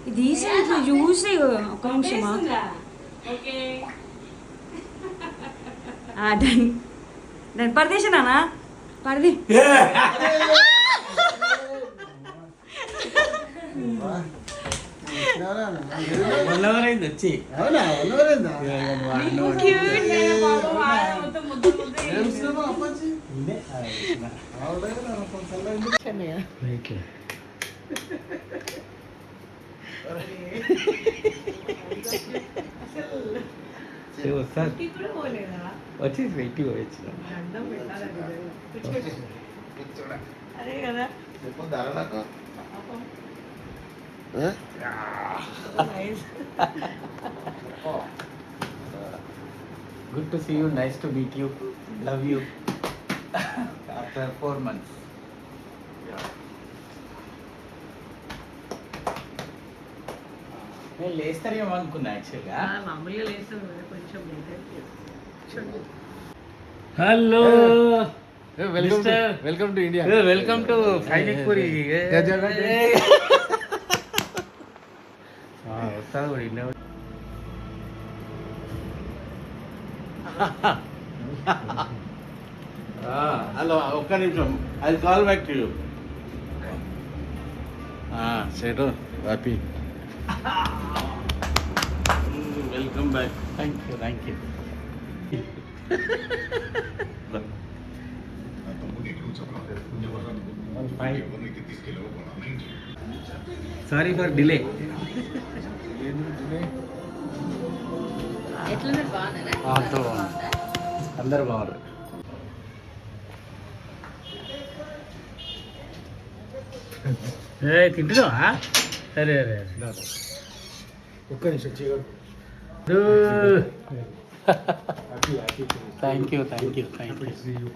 ఇది తీసి ఇట్లా చూసి ఒక నిమిషమా దాని పరదేశనా పరది వచ్చి వచ్చేసి వెయిట్ వచ్చిన అదే కదా good to see you, nice to meet you, love you after 4 months. నేను లేస్తారేమో అనుకున్నా యాక్చువల్గా. మామూలుగా లేస్తాం కొంచెం hello, welcome to India. Welcome to Sainikpuri. వస్తాను కూడా ఇండియా. హలో, ఒక్క నిమిషం, I call back to you. సెటో happy. Welcome back. Thank you, thank you. Sorry for delay. అందరు బాగున్నారు. తింటున్నావా? సరే అరే ఒక్క నిమిషం చేయగలరు. Thank you, thank you, thank you.